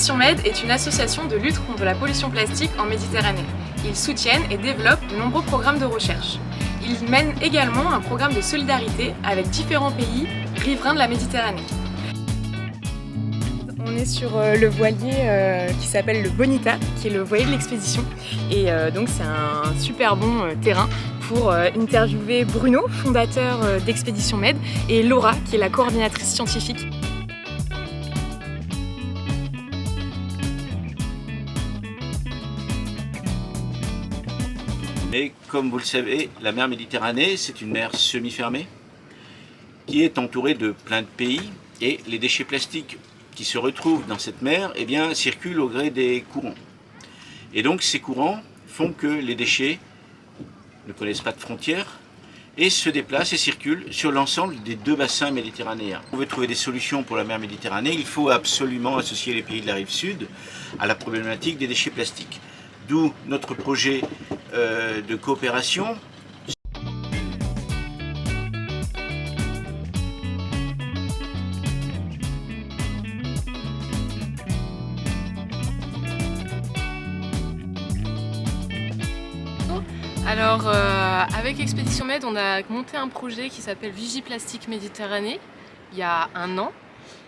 Expédition Med est une association de lutte contre la pollution plastique en Méditerranée. Ils soutiennent et développent de nombreux programmes de recherche. Ils mènent également un programme de solidarité avec différents pays riverains de la Méditerranée. On est sur le voilier qui s'appelle le Bonita, qui est le voilier de l'expédition. Et donc c'est un super bon terrain pour interviewer Bruno, fondateur d'Expédition Med, et Laura, qui est la coordinatrice scientifique. Et comme vous le savez, la mer Méditerranée, c'est une mer semi-fermée qui est entourée de plein de pays, et les déchets plastiques qui se retrouvent dans cette mer circulent au gré des courants. Et donc ces courants font que les déchets ne connaissent pas de frontières et se déplacent et circulent sur l'ensemble des deux bassins méditerranéens. On veut trouver des solutions pour la mer Méditerranée, il faut absolument associer les pays de la rive sud à la problématique des déchets plastiques. D'où notre projet de coopération. Alors, avec Expédition Med, on a monté un projet qui s'appelle Vigiplastique Méditerranée il y a 1 an.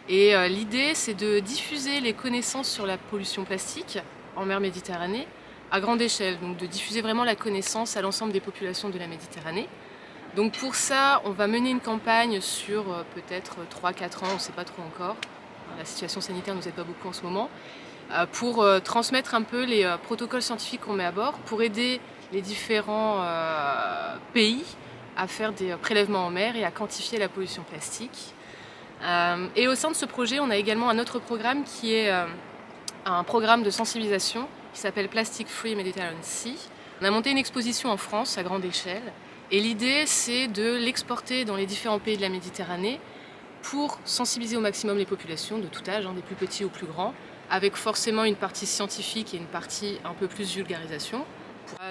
Et l'idée, c'est de diffuser les connaissances sur la pollution plastique en mer Méditerranée à grande échelle, donc de diffuser vraiment la connaissance à l'ensemble des populations de la Méditerranée. Donc pour ça, on va mener une campagne sur peut-être 3-4 ans, on ne sait pas trop encore, la situation sanitaire ne nous aide pas beaucoup en ce moment, pour transmettre un peu les protocoles scientifiques qu'on met à bord, pour aider les différents pays à faire des prélèvements en mer et à quantifier la pollution plastique. Et au sein de ce projet, on a également un autre programme qui est un programme de sensibilisation qui s'appelle Plastic Free Mediterranean Sea. On a monté une exposition en France à grande échelle et l'idée c'est de l'exporter dans les différents pays de la Méditerranée pour sensibiliser au maximum les populations de tout âge, des plus petits aux plus grands, avec forcément une partie scientifique et une partie un peu plus vulgarisation.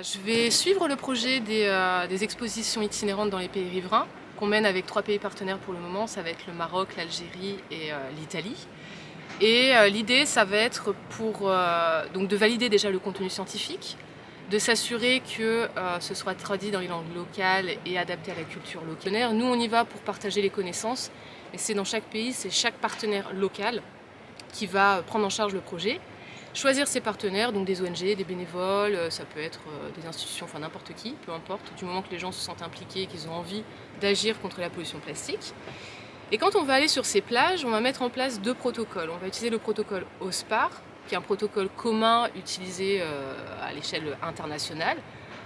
Je vais suivre le projet des expositions itinérantes dans les pays riverains qu'on mène avec 3 pays partenaires pour le moment, ça va être le Maroc, l'Algérie et l'Italie. Et l'idée, ça va être donc de valider déjà le contenu scientifique, de s'assurer que ce soit traduit dans les langues locales et adapté à la culture locale. Nous, on y va pour partager les connaissances, et c'est dans chaque pays, c'est chaque partenaire local qui va prendre en charge le projet. Choisir ses partenaires, donc des ONG, des bénévoles, ça peut être des institutions, enfin n'importe qui, peu importe, du moment que les gens se sentent impliqués et qu'ils ont envie d'agir contre la pollution plastique. Et quand on va aller sur ces plages, on va mettre en place 2 protocoles. On va utiliser le protocole OSPAR, qui est un protocole commun utilisé à l'échelle internationale.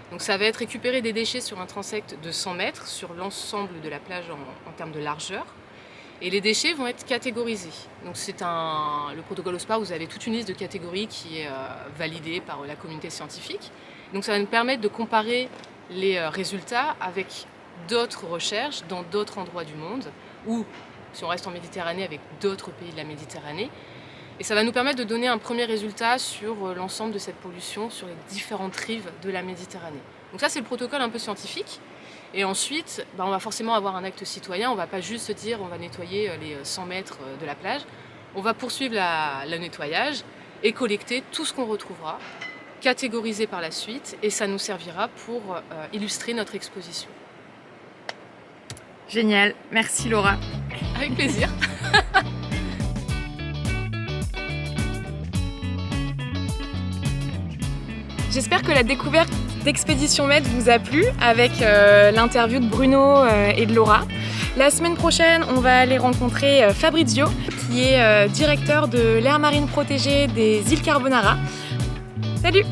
Donc ça va être récupérer des déchets sur un transect de 100 mètres sur l'ensemble de la plage en termes de largeur. Et les déchets vont être catégorisés. Donc le protocole OSPAR, vous avez toute une liste de catégories qui est validée par la communauté scientifique. Donc ça va nous permettre de comparer les résultats avec d'autres recherches dans d'autres endroits du monde, ou si on reste en Méditerranée avec d'autres pays de la Méditerranée. Et ça va nous permettre de donner un premier résultat sur l'ensemble de cette pollution sur les différentes rives de la Méditerranée. Donc ça c'est le protocole un peu scientifique. Et ensuite, on va forcément avoir un acte citoyen, on ne va pas juste se dire on va nettoyer les 100 mètres de la plage. On va poursuivre le nettoyage et collecter tout ce qu'on retrouvera, catégoriser par la suite, et ça nous servira pour illustrer notre exposition. Génial, merci Laura. Avec plaisir. J'espère que la découverte d'Expédition Med vous a plu avec l'interview de Bruno et de Laura. La semaine prochaine, on va aller rencontrer Fabrizio, qui est directeur de l'aire marine protégée des îles Carbonara. Salut!